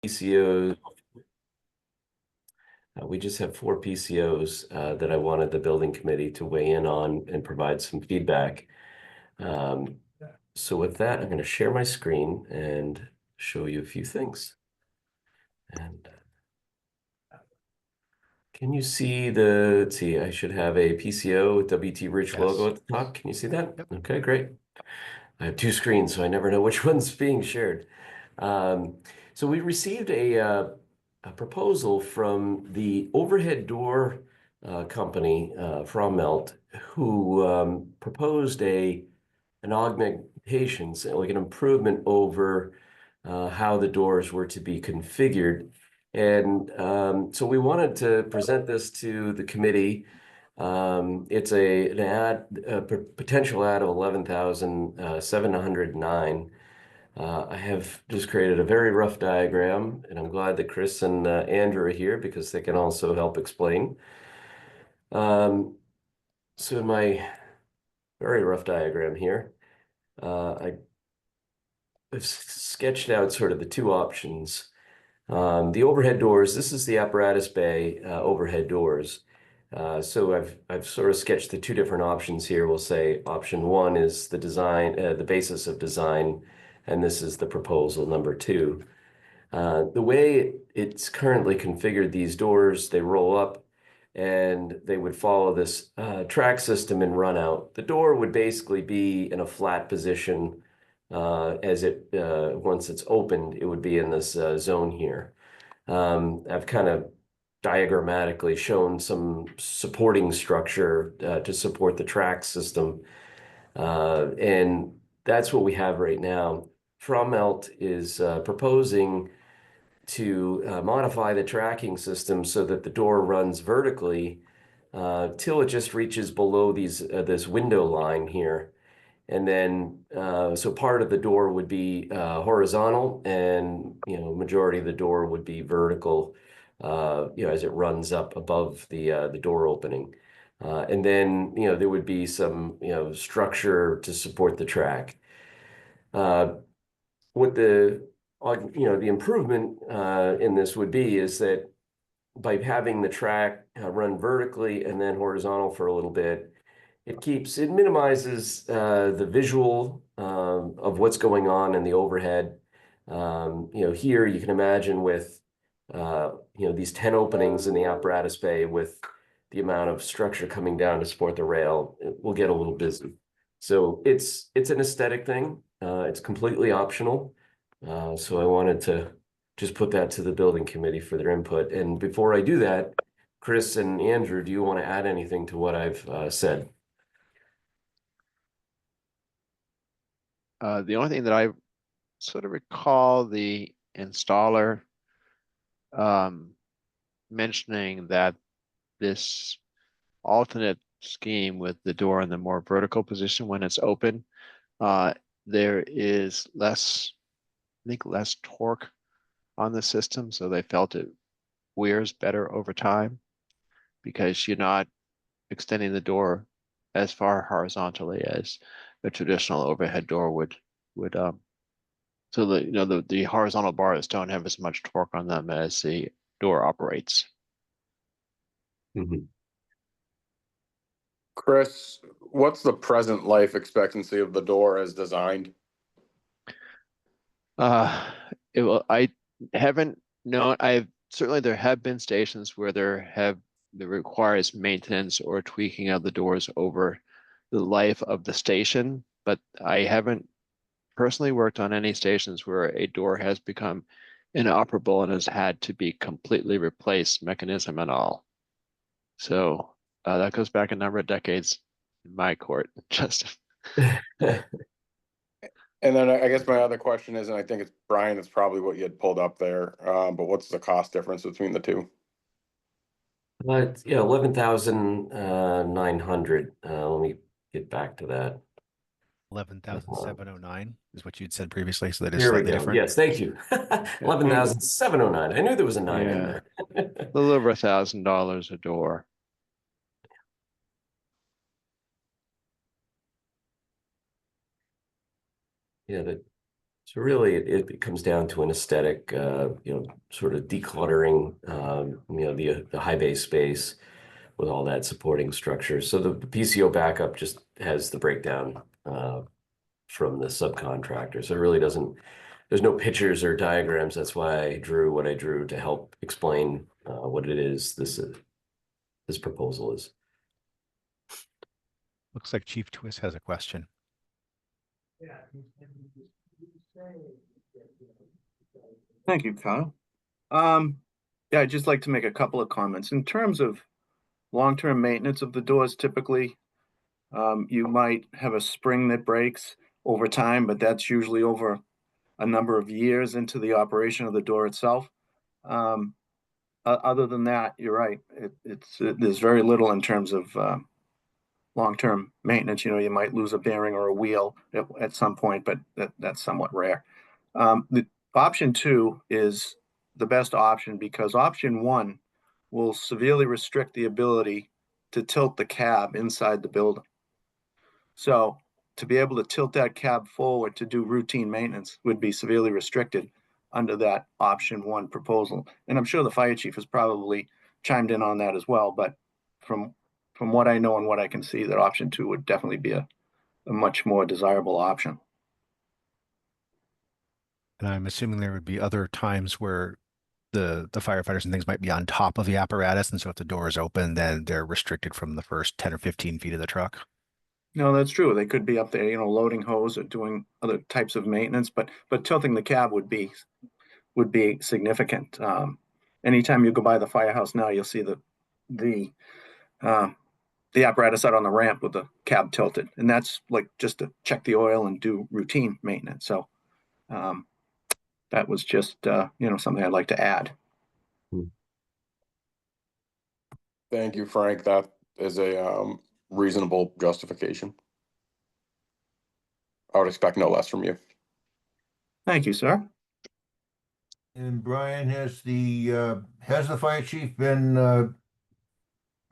PCOs. We just have 4 PCOs that I wanted the building committee to weigh in on and provide some feedback. So with that, I'm going to share my screen and show you a few things. And can you see let's see, I should have a PCO with WT Rich logo at the top. Can you see that? Yep. Okay, great. I have 2 screens, so I never know which one's being shared. So we received a proposal from the overhead door company from Melt, who proposed an augmentation, so like an improvement over how the doors were to be configured. And so we wanted to present this to the committee. It's a potential ad of 11,709. I have just created a very rough diagram, and I'm glad that Chris and Andrew are here because they can also help explain. So in my very rough diagram here, I've sketched out sort of the 2 options. The overhead doors, this is the apparatus bay overhead doors. So I've sort of sketched the 2 different options here. We'll say option 1 is the design, the basis of design, and this is the proposal number 2. The way it's currently configured, these doors, they roll up and they would follow this track system and run out. The door would basically be in a flat position as once it's opened, it would be in this zone here. I've kind of diagrammatically shown some supporting structure to support the track system. And that's what we have right now. Fromelt is proposing to modify the tracking system so that the door runs vertically till it just reaches below this window line here. And then, so part of the door would be horizontal, and majority of the door would be vertical, as it runs up above the door opening. And then, there would be some, structure to support the track. What the improvement in this would be is that by having the track run vertically and then horizontal for a little bit, it minimizes the visual of what's going on in the overhead. Here you can imagine with these 10 openings in the apparatus bay with the amount of structure coming down to support the rail, it will get a little busy. So it's an aesthetic thing. It's completely optional. So I wanted to just put that to the building committee for their input. And before I do that, Chris and Andrew, do you want to add anything to what I've said? The only thing that I sort of recall the installer mentioning that this alternate scheme with the door in the more vertical position when it's open, there is less torque on the system, so they felt it wears better over time because you're not extending the door as far horizontally as a traditional overhead door would. So the horizontal bars don't have as much torque on them as the door operates. Mm-hmm. Chris, what's the present life expectancy of the door as designed? I haven't known. Certainly there have been stations where there requires maintenance or tweaking of the doors over the life of the station, but I haven't personally worked on any stations where a door has become inoperable and has had to be completely replaced, mechanism and all. So that goes back a number of decades in my court. And then I guess my other question is, and I think it's Brian, it's probably what you had pulled up there, but what's the cost difference between the 2? But yeah, 11,900. Let me get back to that. 11,709 is what you'd said previously, so that is Here we slightly go. different. Yes, thank you. 11,709. I knew there was a 9 in there. A little over $1,000 a door. Yeah, So really, it comes down to an aesthetic, sort of decluttering, the high bay space with all that supporting structure. So the PCO backup just has the breakdown from the subcontractor. So it really doesn't, there's no pictures or diagrams. That's why I drew what I drew to help explain what it is this proposal is. Looks like Chief Twist has a question. Thank you, Kyle. Yeah, I'd just like to make a couple of comments. In terms of long-term maintenance of the doors, typically, you might have a spring that breaks over time, but that's usually over a number of years into the operation of the door itself. Other than that, you're right. There's very little in terms of long-term maintenance. You know, you might lose a bearing or a wheel at some point, but that's somewhat rare. The option 2 is the best option because option 1 will severely restrict the ability to tilt the cab inside the building. So to be able to tilt that cab forward to do routine maintenance would be severely restricted under that option 1 proposal. And I'm sure the fire chief has probably chimed in on that as well, but from what I know and what I can see, that option 2 would definitely be a much more desirable option. And I'm assuming there would be other times where the firefighters and things might be on top of the apparatus, and so if the door is open, then they're restricted from the first 10 or 15 feet of the truck. No, that's true. They could be up there, you know, loading hose or doing other types of maintenance, but tilting the cab would be significant. Anytime you go by the firehouse now, you'll see the apparatus out on the ramp with the cab tilted, and that's like just to check the oil and do routine maintenance. So that was just something I'd like to add. Thank you, Frank. That is a reasonable justification. I would expect no less from you. Thank you, sir. And Brian, has the fire chief been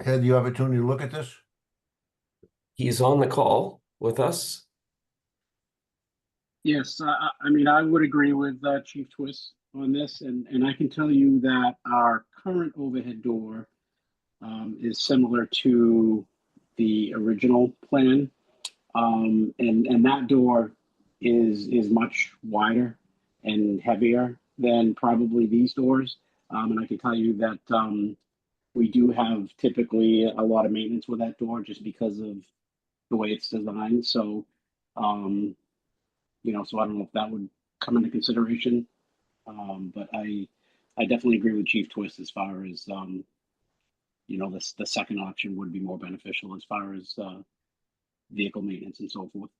had the opportunity to look at this? He's on the call with us. Yes, I mean, I would agree with Chief Twist on this, and I can tell you that our current overhead door is similar to the original plan, and that door is much wider and heavier than probably these doors, and I can tell you that we do have typically a lot of maintenance with that door just because of the way it's designed. So, so I don't know if that would come into consideration. But I definitely agree with Chief Twist as far as, the second option would be more beneficial as far as vehicle maintenance and so forth.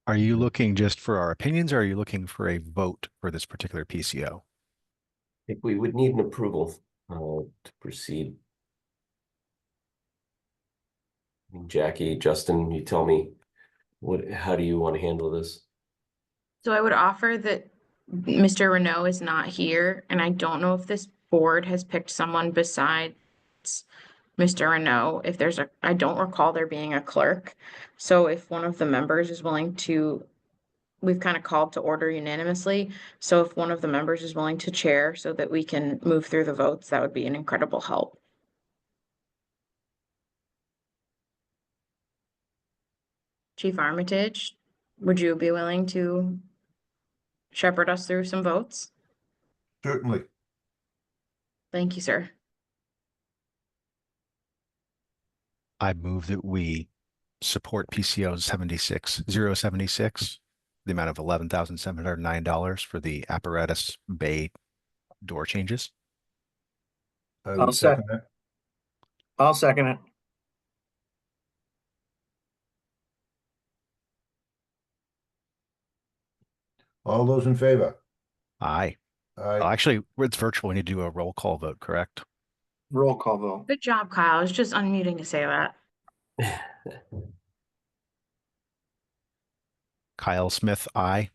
Are you looking just for our opinions, or are you looking for a vote for this particular PCO? I think we would need an approval to proceed. Jackie, Justin, you tell me how do you want to handle this? So I would offer that Mr. Renault is not here, and I don't know if this board has picked someone besides Mr. Renault. I don't recall there being a clerk. So if one of the members is willing to, we've kind of called to order unanimously. So if one of the members is willing to chair so that we can move through the votes, that would be an incredible help. Chief Armitage, would you be willing to shepherd us through some votes? Certainly. Thank you, sir. I move that we support PCO 76076, the amount of $11,709 for the apparatus bay door changes. I I'll would second that. I'll second it. All those in favor? Aye. Aye. Actually, it's virtual. We need to do a roll call vote, correct? Roll call vote. Good job, Kyle. I was just unmuting to say that. Kyle Smith, aye.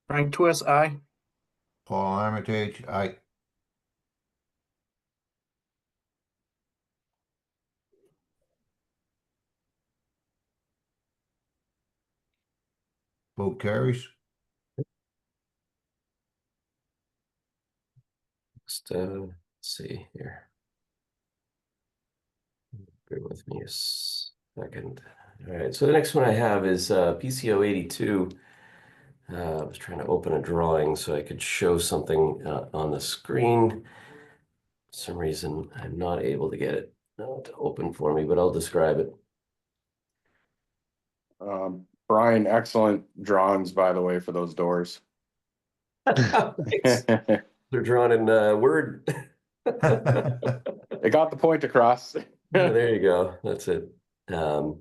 Frank Twist, aye. Paul Armitage, aye. Vote carries. Let's see here. Bear with me a second. All right, so the next one I have is PCO 82. I was trying to open a drawing so I could show something on the screen. For some reason, I'm not able to get it to open for me, but I'll describe it. Brian, excellent drawings, by the way, for those doors. Thanks. They're drawn in Word. It got the point across. Yeah, there you go. That's it. So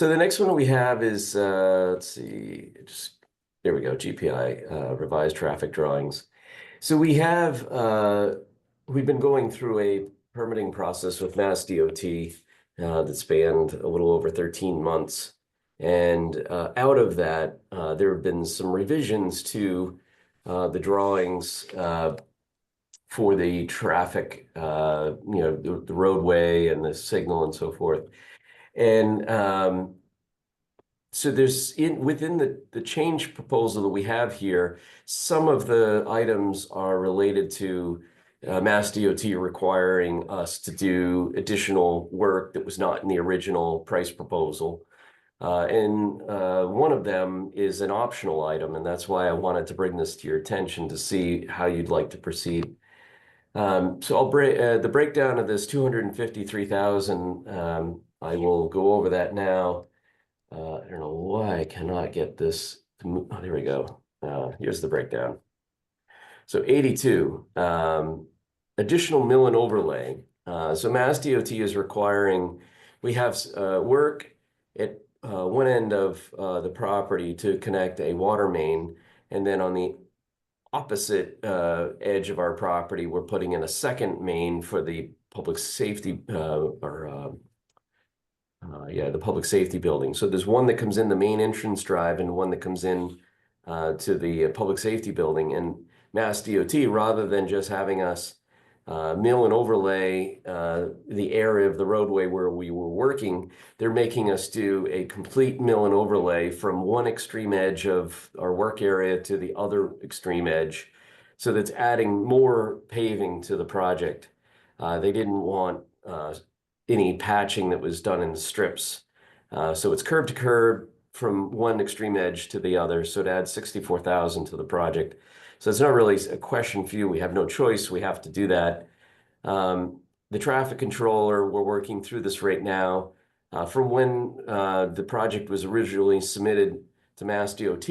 the next one we have is, let's see, there we go, GPI, revised traffic drawings. So we have, we've been going through a permitting process with Mass DOT that spanned a little over 13 months. And out of that, there have been some revisions to the drawings for the traffic, the roadway and the signal and so forth. And so there's within the change proposal that we have here, some of the items are related to Mass DOT requiring us to do additional work that was not in the original price proposal. And one of them is an optional item, and that's why I wanted to bring this to your attention to see how you'd like to proceed. So I'll break the breakdown of this 253,000. I will go over that now. I don't know why I cannot get this to move. Oh, there we go. Here's the breakdown. So 82, additional mill and overlay. So Mass DOT is requiring, we have work at one end of the property to connect a water main, and then on the opposite edge of our property, we're putting in a second main for the public safety the public safety building. So there's one that comes in the main entrance drive and one that comes in to the public safety building. And Mass DOT, rather than just having us mill and overlay the area of the roadway where we were working, they're making us do a complete mill and overlay from one extreme edge of our work area to the other extreme edge. So that's adding more paving to the project. They didn't want any patching that was done in strips. So it's curb to curb from one extreme edge to the other. So it adds 64,000 to the project. So it's not really a question for you. We have no choice. We have to do that. The traffic controller, we're working through this right now. From when the project was originally submitted to Mass DOT,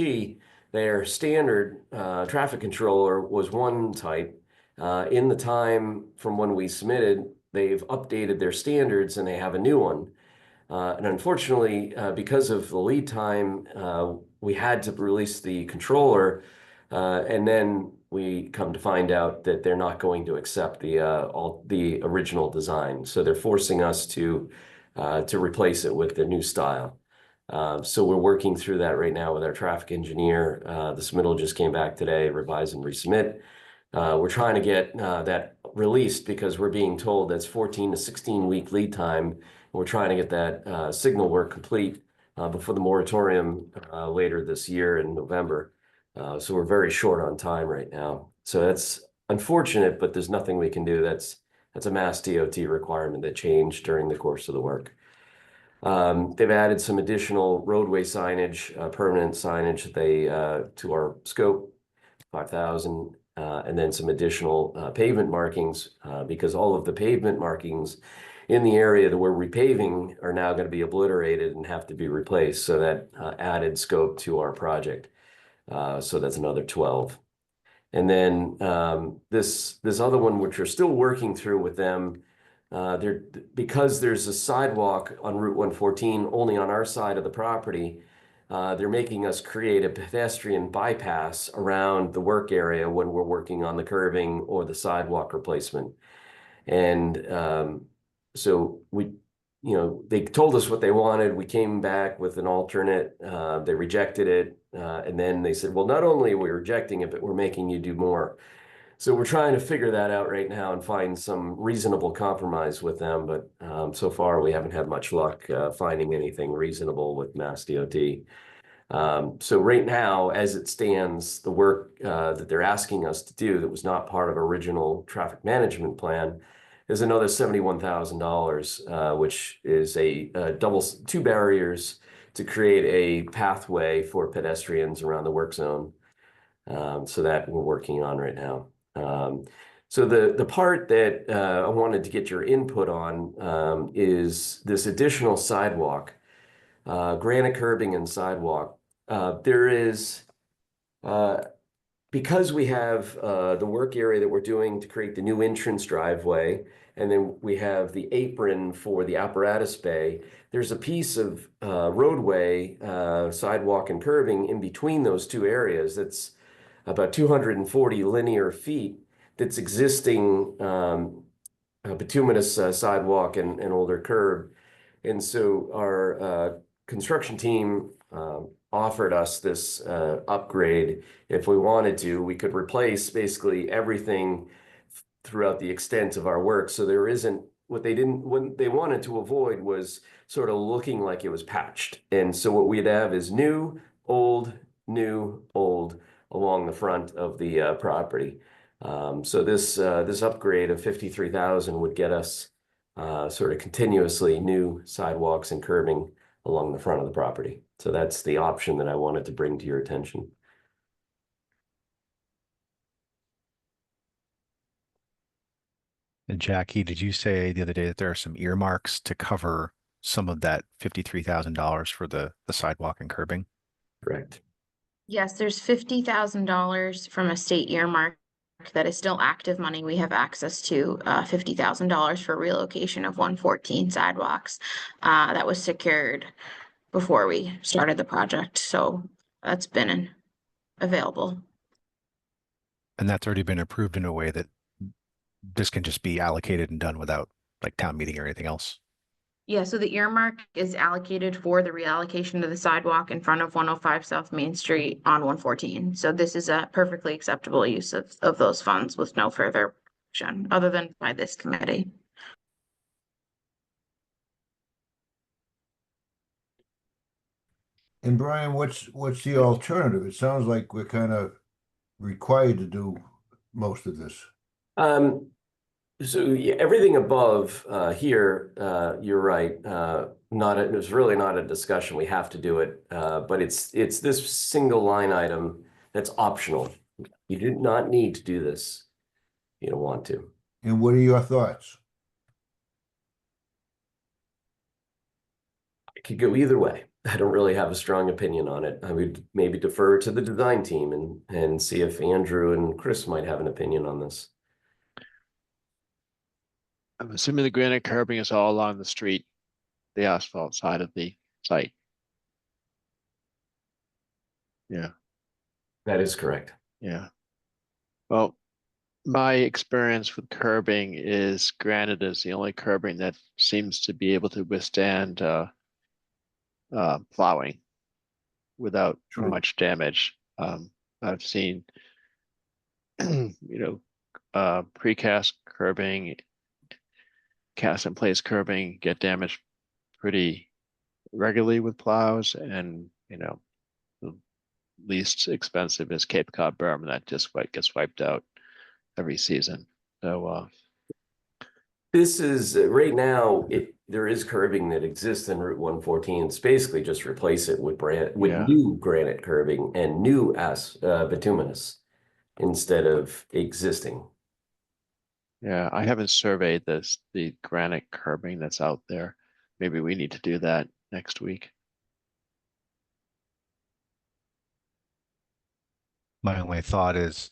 their standard traffic controller was one type. In the time from when we submitted, they've updated their standards and they have a new one. And unfortunately, because of the lead time, we had to release the controller, and then we come to find out that they're not going to accept the original design. So they're forcing us to replace it with the new style. So we're working through that right now with our traffic engineer. The submittal just came back today, revise and resubmit. We're trying to get that released because we're being told that's 14 to 16 week lead time. We're trying to get that signal work complete before the moratorium later this year in November. So we're very short on time right now. So that's unfortunate, but there's nothing we can do. That's a Mass DOT requirement that changed during the course of the work. They've added some additional roadway signage, permanent signage that they to our scope, 5,000, and then some additional pavement markings because all of the pavement markings in the area that we're repaving are now going to be obliterated and have to be replaced. So that added scope to our project. So that's another 12. And then this other one, which we're still working through with them, because there's a sidewalk on Route 114 only on our side of the property, they're making us create a pedestrian bypass around the work area when we're working on the curbing or the sidewalk replacement. And so they told us what they wanted. We came back with an alternate. They rejected it. And then they said, well, not only are we rejecting it, but we're making you do more. So we're trying to figure that out right now and find some reasonable compromise with them. But so far, we haven't had much luck finding anything reasonable with Mass DOT. So right now, as it stands, the work that they're asking us to do that was not part of original traffic management plan is another $71,000, which is a two barriers to create a pathway for pedestrians around the work zone. So that we're working on right now. So the part that I wanted to get your input on is this additional sidewalk, granite curbing and sidewalk. There is, because we have the work area that we're doing to create the new entrance driveway, and then we have the apron for the apparatus bay, there's a piece of roadway, sidewalk and curbing in between those two areas that's about 240 linear feet that's existing bituminous sidewalk and older curb. And so our construction team offered us this upgrade. If we wanted to, we could replace basically everything throughout the extent of our work. So there isn't, what they wanted to avoid was sort of looking like it was patched. And so what we'd have is new, old along the front of the property. So this upgrade of 53,000 would get us sort of continuously new sidewalks and curbing along the front of the property. So that's the option that I wanted to bring to your attention. And Jackie, did you say the other day that there are some earmarks to cover some of that $53,000 for the sidewalk and curbing? Correct. Yes, there's $50,000 from a state earmark that is still active money. We have access to $50,000 for relocation of 114 sidewalks that was secured before we started the project. So that's been available. And that's already been approved in a way that this can just be allocated and done without like town meeting or anything else. Yeah, so the earmark is allocated for the reallocation of the sidewalk in front of 105 South Main Street on 114. So this is a perfectly acceptable use of those funds with no further action other than by this committee. And Brian, what's the alternative? It sounds like we're kind of required to do most of this. So yeah, everything above here, you're right. It's really not a discussion. We have to do it, but it's this single line item that's optional. You do not need to do this. You don't want to. And what are your thoughts? It could go either way. I don't really have a strong opinion on it. I would maybe defer to the design team and see if Andrew and Chris might have an opinion on this. I'm assuming the granite curbing is all along the street, the asphalt side of the site. Yeah. That is correct. Yeah. Well, my experience with curbing is granite is the only curbing that seems to be able to withstand plowing without much damage. I've seen, precast curbing, cast in place curbing get damaged pretty regularly with plows, and the least expensive is Cape Cod berm, and that just gets wiped out every season. So this is right now. There is curbing that exists in Route 114. It's basically just replace it with new granite curbing and new bituminous instead of existing. Yeah, I haven't surveyed the granite curbing that's out there. Maybe we need to do that next week. My only thought is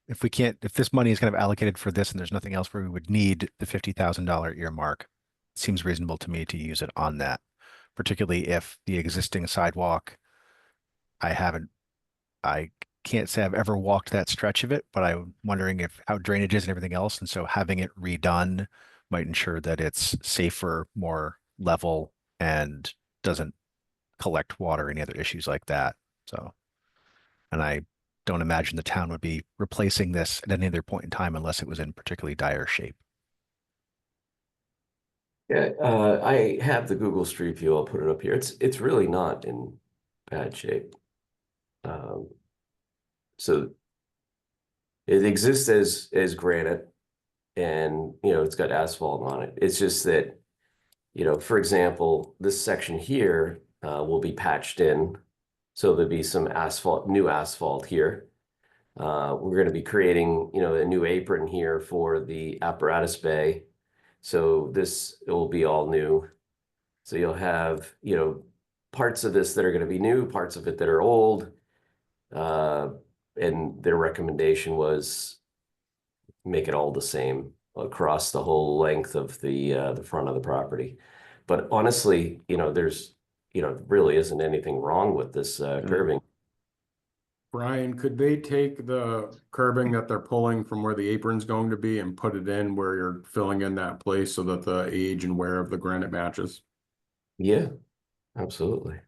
if this money is kind of allocated for this and there's nothing else where we would need the $50,000 earmark, it seems reasonable to me to use it on that, particularly if the existing sidewalk, I can't say I've ever walked that stretch of it, but I'm wondering how drainage is and everything else. And so having it redone might ensure that it's safer, more level, and doesn't collect water, any other issues like that. So, and I don't imagine the town would be replacing this at any other point in time unless it was in particularly dire shape. Yeah, I have the Google Street View. I'll put it up here. It's really not in bad shape. So it exists as granite, and it's got asphalt on it. It's just that, for example, this section here will be patched in, so there'll be some new asphalt here. We're going to be creating, a new apron here for the apparatus bay. So it will be all new. So you'll have, parts of this that are going to be new, parts of it that are old. And their recommendation was make it all the same across the whole length of the front of the property. But honestly, there's, really isn't anything wrong with this curbing. Brian, could they take the curbing that they're pulling from where the apron's going to be and put it in where you're filling in that place so that the age and wear of the granite matches? Yeah, absolutely.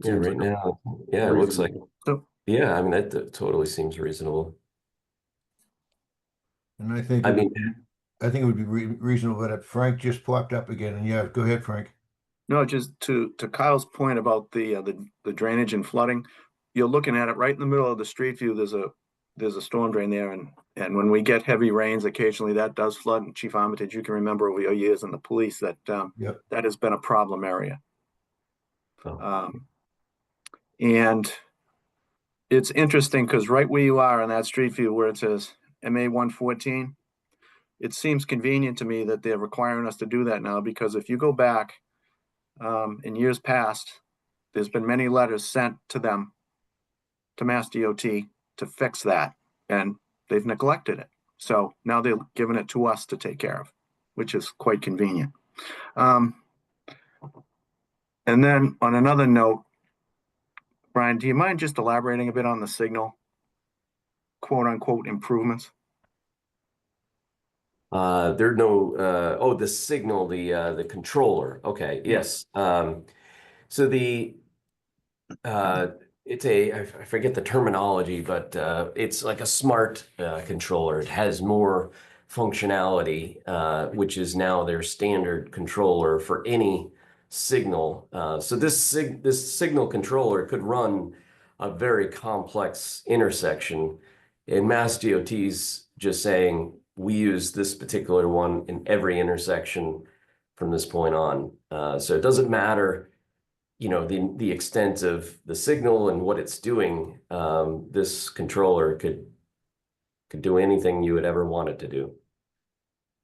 Yeah, Seems right like a now, yeah, it looks like, reasonable. So, yeah, I mean, that totally seems reasonable. And I think, I mean, it would be reasonable, but Frank just popped up again, and yeah, go ahead, Frank. no, just to Kyle's point about the drainage and flooding, you're looking at it right in the middle of the street view. There's a storm drain there, and when we get heavy rains, occasionally that does flood. And Chief Armitage, you can remember over your years in the police that Yep. that has been a problem area. oh, And it's interesting because right where you are on that street view where it says MA 114, it seems convenient to me that they're requiring us to do that now, because if you go back in years past, there's been many letters sent to them, to Mass DOT, to fix that, and they've neglected it. So now they're giving it to us to take care of, which is quite convenient. And then on another note, Brian, do you mind just elaborating a bit on the signal, quote unquote, improvements? there are no, the signal, the controller. Okay, yes. So it's I forget the terminology, but it's like a smart controller. It has more functionality, which is now their standard controller for any signal. So this signal controller could run a very complex intersection, and Mass DOT's just saying we use this particular one in every intersection from this point on. So it doesn't matter, the extent of the signal and what it's doing. This controller could do anything you would ever want it to do.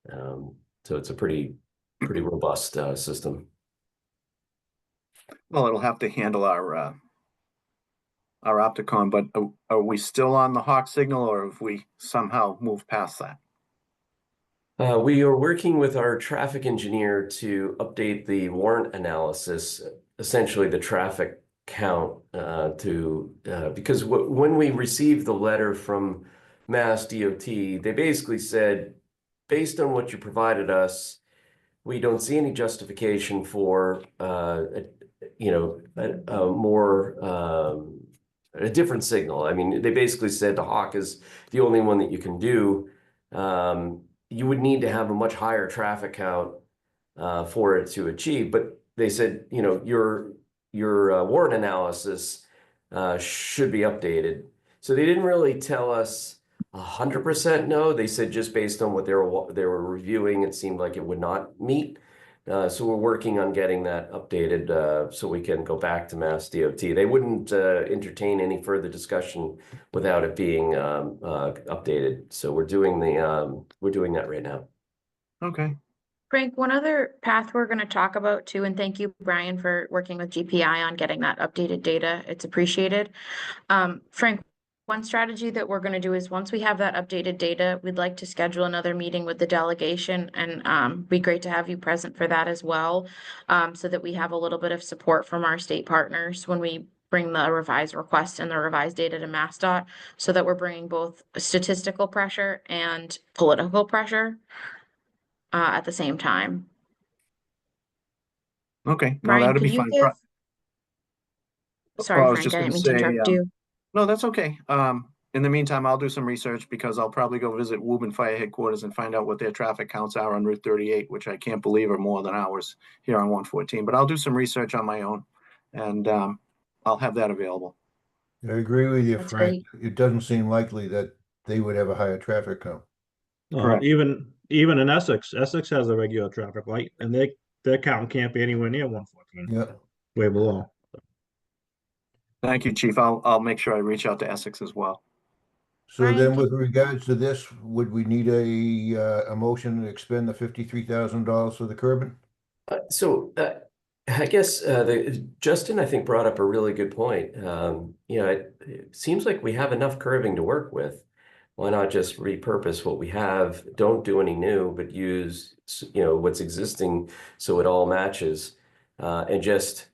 So it's a pretty robust system. Well, it'll have to handle our Opticon, but are we still on the Hawk signal, or have we somehow moved past that? We are working with our traffic engineer to update the warrant analysis, essentially the traffic count, because when we received the letter from Mass DOT, they basically said, based on what you provided us, we don't see any justification for a different signal. I mean, they basically said the Hawk is the only one that you can do. You would need to have a much higher traffic count for it to achieve. But they said, your warrant analysis should be updated. So they didn't really tell us 100% no. They said just based on what they were reviewing, it seemed like it would not meet. So we're working on getting that updated so we can go back to Mass DOT. They wouldn't entertain any further discussion without it being updated. So we're doing that right now. Okay. Frank, one other path we're going to talk about too, and thank you, Brian, for working with GPI on getting that updated data. It's appreciated. Frank, one strategy that we're going to do is once we have that updated data, we'd like to schedule another meeting with the delegation, and be great to have you present for that as well, so that we have a little bit of support from our state partners when we bring the revised request and the revised data to MassDOT, so that we're bringing both statistical pressure and political pressure at the same time. Okay. No, Brian, that'd can be you fine. give? I Sorry, was Frank, just I gonna didn't mean to say, interrupt you. no, that's okay. In the meantime, I'll do some research, because I'll probably go visit Woburn Fire Headquarters and find out what their traffic counts are on Route 38, which I can't believe are more than ours here on 114. But I'll do some research on my own. and I'll have that available. I agree with you, That's Frank. great. It doesn't seem likely that they would have a higher traffic count. Correct. Even in Essex has a regular traffic light, and their count can't be anywhere near 114, Yeah. way below. Thank you, Chief. I'll make sure I reach out to Essex as well. So Brian, then can- with regards to this, would we need a motion to expend the $53,000 for the curbing? I guess Justin, I think, brought up a really good point. It seems like we have enough curbing to work with. Why not just repurpose what we have? Don't do any new, but use what's existing so it all matches, and just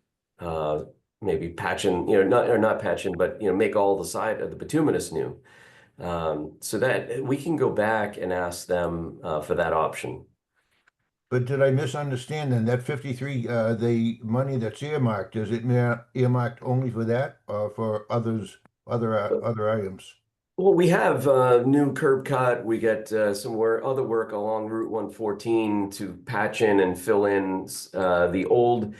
maybe patching, not patching, but make all the side of the bituminous new, so that we can go back and ask them for that option. But did I misunderstand then? That 53, the money that's earmarked, is it earmarked only for that or for other items? Well, we have new curb cut. We get some other work along Route 114 to patch in and fill in the old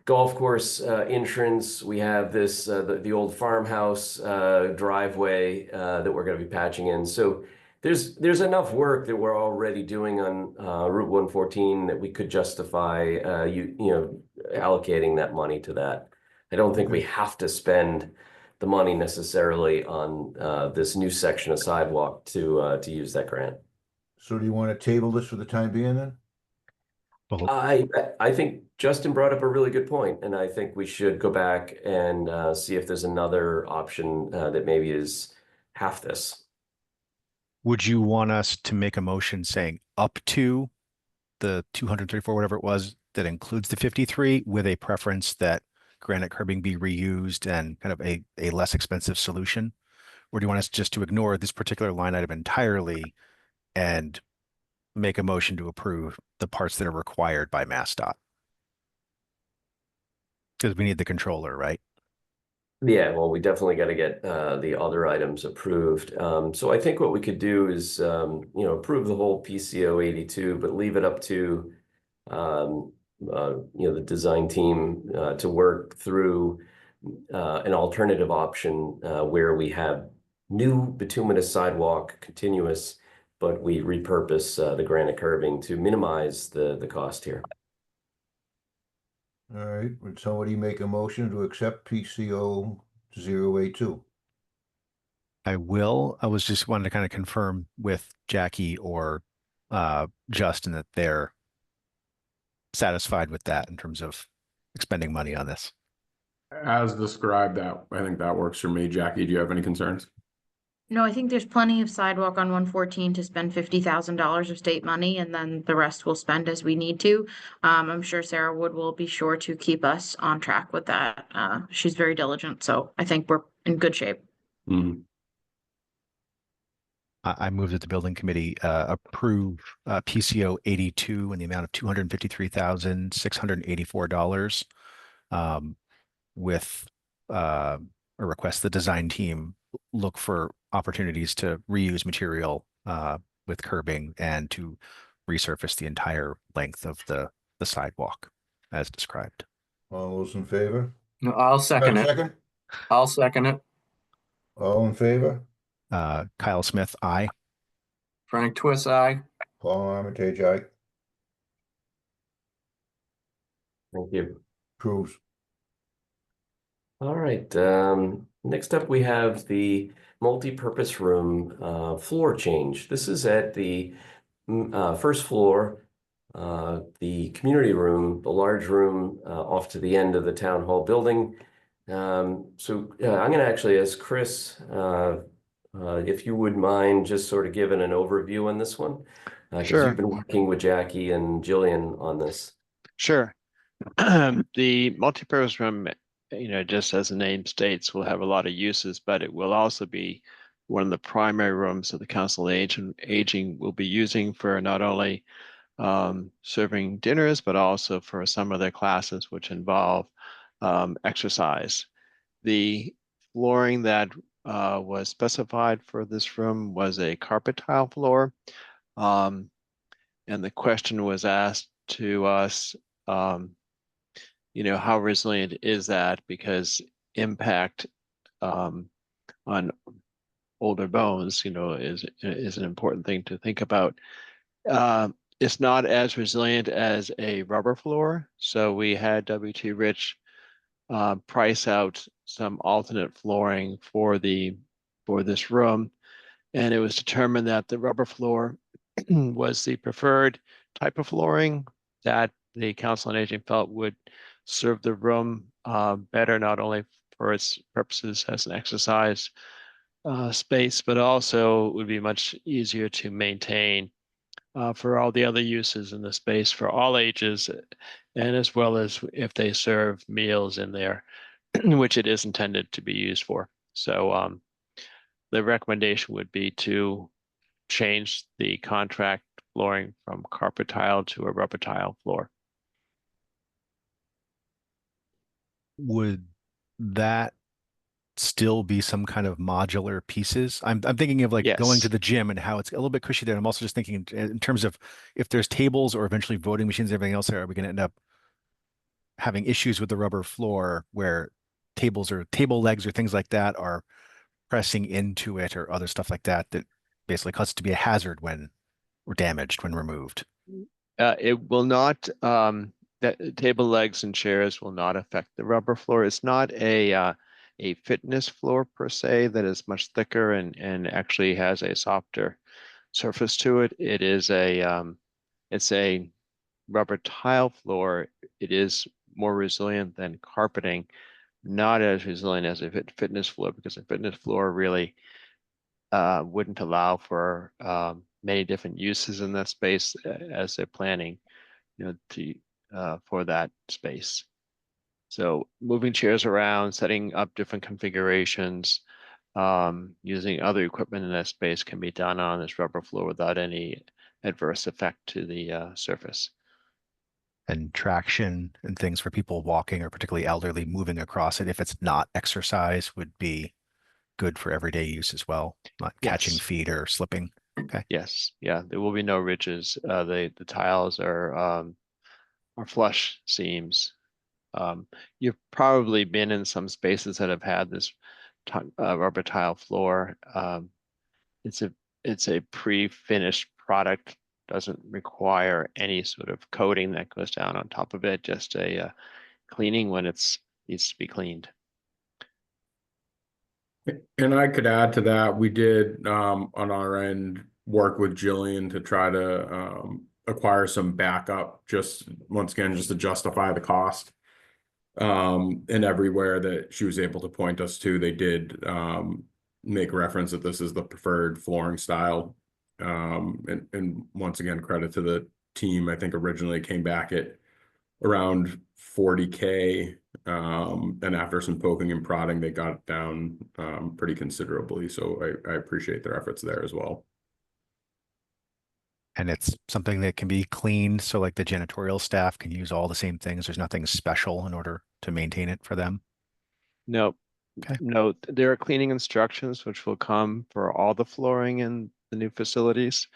golf course entrance. We have this the old farmhouse driveway that we're going to be patching in. So there's enough work that we're already doing on Route 114 that we could justify allocating that money to that. I don't think we have to spend the money necessarily on this new section of sidewalk to use that grant. So do you want to table this for the time being then? Well, I think Justin brought up a really good point, and I think we should go back and see if there's another option that maybe is half this. would you want us to make a motion saying up to the 234, whatever it was, that includes the 53, with a preference that granite curbing be reused and kind of a less expensive solution? Or do you want us just to ignore this particular line item entirely and make a motion to approve the parts that are required by MassDOT? Because we need the controller, right? Yeah, well, we definitely got to get the other items approved. So I think what we could do is, approve the whole PCO 82, but leave it up to, the design team to work through an alternative option where we have new bituminous sidewalk, continuous, but we repurpose the granite curbing to minimize the cost here. All right, would somebody make a motion to accept PCO 082? I will. I was just wanting to kind of confirm with Jackie or Justin that they're satisfied with that in terms of expending money on this. As described, I think that works for me. Jackie, do you have any concerns? No, I think there's plenty of sidewalk on 114 to spend $50,000 of state money, and then the rest we'll spend as we need to. I'm sure Sarah Wood will be sure to keep us on track with that. She's very diligent, so I think we're in good shape. Mhm. I move that the building committee approve PCO 82 in the amount of $253,684 with a request the design team look for opportunities to reuse material with curbing and to resurface the entire length of the sidewalk as described. All those in favor? No, I'll second it. Second? I'll second it. All in favor? Kyle Smith, aye. Frank Twist, aye. Paul Armitage, aye. Thank you. Approves. All right. Next up, we have the multi-purpose room floor change. This is at the first floor, the community room, the large room off to the end of the town hall building. I'm going to actually ask Chris, if you would mind just sort of giving an overview on this one. Because Sure. you've been working with Jackie and Jillian on this. Sure. The multipurpose room, just as the name states, will have a lot of uses, but it will also be one of the primary rooms that the Council of Aging will be using for not only serving dinners, but also for some of their classes, which involve exercise. The flooring that was specified for this room was a carpet tile floor. And the question was asked to us, how resilient is that? Because impact on older bones, is an important thing to think about. It's not as resilient as a rubber floor. So we had WT Rich price out some alternate flooring for this room, and it was determined that the rubber floor was the preferred type of flooring that the Council on Aging felt would serve the room better, not only for its purposes as an exercise space, but also would be much easier to maintain for all the other uses in the space for all ages, and as well as if they serve meals in there, which it is intended to be used for. So the recommendation would be to change the contract flooring from carpet tile to a rubber tile floor. Would that still be some kind of modular pieces? I'm thinking of like going to Yes. the gym and how it's a little bit cushy there. I'm also just thinking in terms of if there's tables or eventually voting machines and everything else there, are we going to end up having issues with the rubber floor where tables or table legs or things like that are pressing into it or other stuff like that that basically causes it to be a hazard when or damaged when removed? It will not, that table legs and chairs will not affect the rubber floor. It's not a fitness floor per se that is much thicker and actually has a softer surface to it. It's a rubber tile floor. It is more resilient than carpeting, not as resilient as a fitness floor, because a fitness floor really wouldn't allow for many different uses in that space as they're planning, for that space. So moving chairs around, setting up different configurations, using other equipment in that space can be done on this rubber floor without any adverse effect to the surface. And traction and things for people walking or particularly elderly moving across it, if it's not exercise, would be good for everyday use as well, not catching Yes. feet or slipping. Okay. Yes, yeah, there will be no ridges. The tiles are flush seams. You've probably been in some spaces that have had this rubber tile floor. It's a pre-finished product, doesn't require any sort of coating that goes down on top of it, just a cleaning when it's needs to be cleaned. And I could add to that, we did on our end work with Jillian to try to acquire some backup, just once again, just to justify the cost. And everywhere that she was able to point us to, they did make reference that this is the preferred flooring style. And once again, credit to the team. I think originally it came back at around 40K. And after some poking and prodding, they got it down pretty considerably. So I appreciate their efforts there as well. And it's something that can be cleaned. So like the janitorial staff can use all the same things. There's nothing special in order to maintain it for them. No, Okay. no, there are cleaning instructions which will come for all the flooring in the new facilities.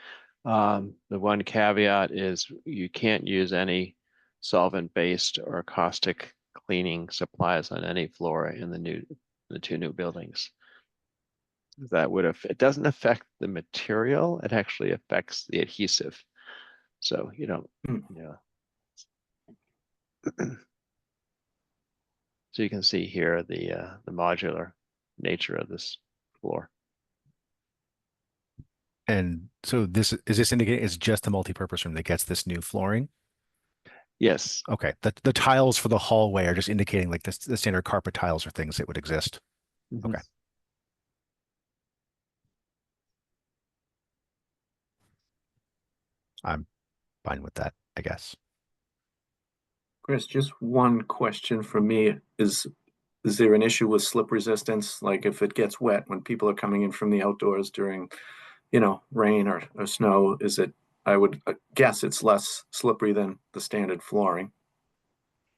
The one caveat is you can't use any solvent-based or caustic cleaning supplies on any floor in the two new buildings. That would have, it doesn't affect the material, it actually affects the adhesive. So you don't, yeah. So you can see here the modular nature of this floor. And so this indicating it's just the multipurpose room that gets this new flooring? Yes. Okay. The tiles for the hallway are just indicating like the standard carpet tiles or things that would exist. Mhm. Okay. I'm fine with that, I guess. Chris, just one question from me. Is there an issue with slip resistance? Like if it gets wet when people are coming in from the outdoors during, rain or snow, I would guess it's less slippery than the standard flooring.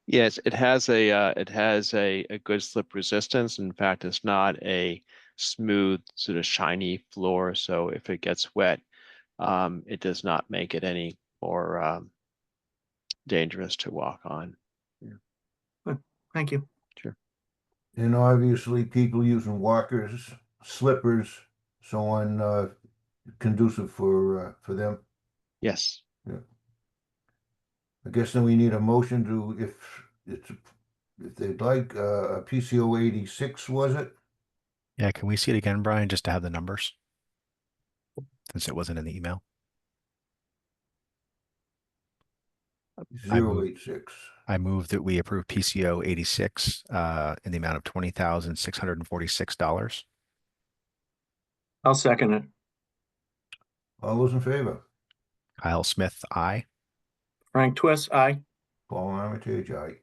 Yes, it has a good slip resistance. In fact, it's not a smooth sort of shiny floor. So if it gets wet, it does not make it any more dangerous to walk on. Yeah. Thank you. And obviously people using walkers, slippers, so on, conducive for them. Yes. I guess then we need a motion to, if they'd like, a PCO 86, was it? Yeah, can we see it again, Brian, just to have the numbers? Since it wasn't in the email. I move- 086. I move that we approve PCO 86 in the amount of $20,646. I'll second it. All those in favor? Kyle Smith, aye. Frank Twist, aye. Paul Armitage, aye.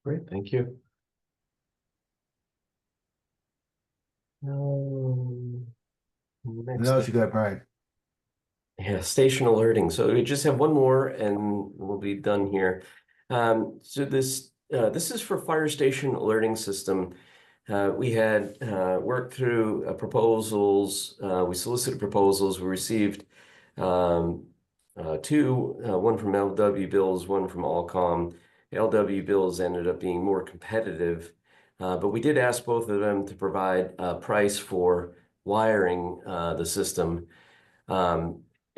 Great, thank you. Next Now up- you got Brian. Yeah, station alerting. So we just have one more and we'll be done here. So this is for fire station alerting system. We had worked through proposals. We solicited proposals. We received two, one from LW Bills, one from Allcom. LW Bills ended up being more competitive, but we did ask both of them to provide a price for wiring the system.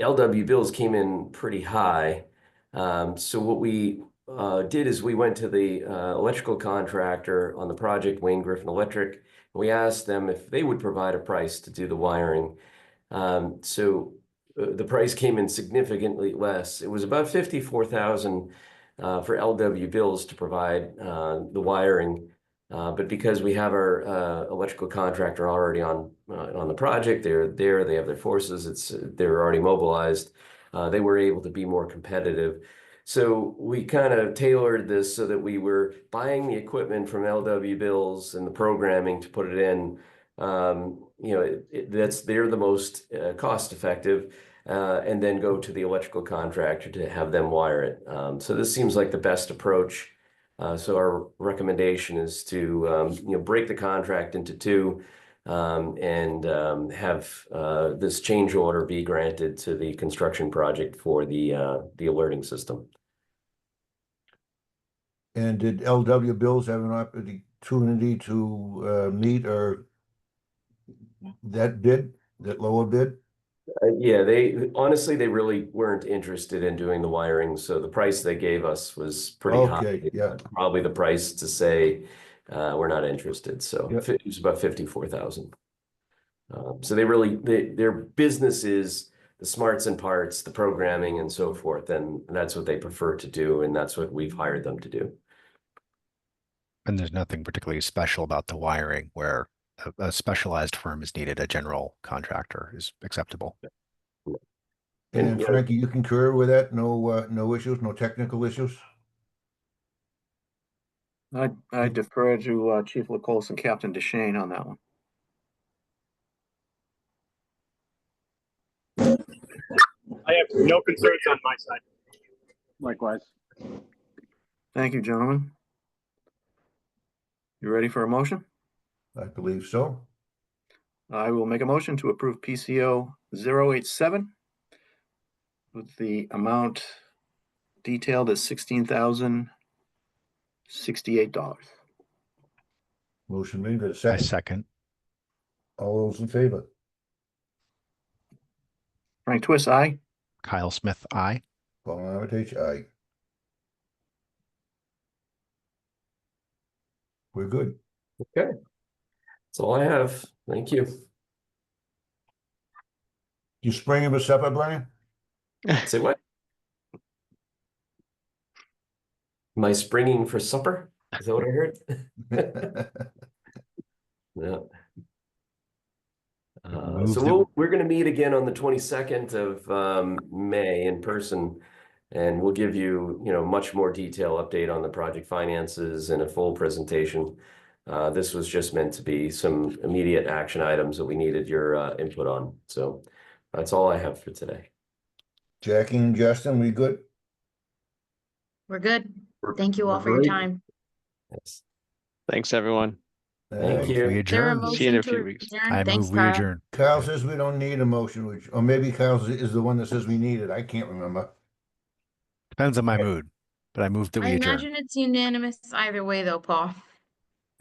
LW Bills came in pretty high. So what we did is we went to the electrical contractor on the project, Wayne Griffin Electric, and we asked them if they would provide a price to do the wiring. So the price came in significantly less. It was about $54,000 for LW Bills to provide the wiring. But because we have our electrical contractor already on the project, they're there, they have their forces, they're already mobilized, they were able to be more competitive. So we kind of tailored this so that we were buying the equipment from LW Bills and the programming to put it in. They're the most cost effective, and then go to the electrical contractor to have them wire it. So this seems like the best approach. So our recommendation is to break the contract into two, and have this change order be granted to the construction project for the alerting system. And did LW Bills have an opportunity to meet or that lower bid? Yeah, they honestly, they really weren't interested in doing the wiring, so the price they gave us was pretty high. Okay, yeah. Probably the price to say we're not interested. So Yep. it was about 54,000. So their business is the smarts and parts, the programming and so forth, and that's what they prefer to do, and that's what we've hired them to do. And there's nothing particularly special about the wiring where a specialized firm is needed. A general contractor is acceptable. And yeah, Frankie, you concur with that? No issues, no technical issues? I defer to Chief LaCourse and Captain DeShane on that one. I have no concerns on my side. Likewise. Thank you, gentlemen. You ready for a motion? I believe so. I will make a motion to approve PCO 087 with the amount detailed as $16,068. Motion made, got a I second. second. All those in favor? Frank Twist, aye. Kyle Smith, aye. Paul Armitage, aye. We're good. okay. That's all I have. Thank you. You spring him a supper, Brian? Say what? Am I springing for supper? Is that what I heard? Yeah. Move So that- we're going to meet again on the 22nd of May in person, and we'll give you much more detailed update on the project finances and a full presentation. This was just meant to be some immediate action items that we needed your input on. So that's all I have for today. Jackie and Justin, we good? We're good. Thank you We're all for your great. time. Yes. Thanks, everyone. Thank Uh, you. We Is there a adjourn. See you in a motion few to weeks. adjourn? I Thanks, move we Kyle. adjourn. Kyle says we don't need a motion, or maybe Kyle is the one that says we need it. I can't remember. Depends on my mood. But I moved that I we adjourn. imagine it's unanimous either way though, Paul.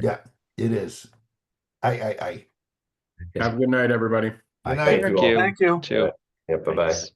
Yeah, it is. Aye. Have a good night, everybody. Bye. Good night. Thank you all. you. Thank you. Too. Yeah, bye-bye. Thanks.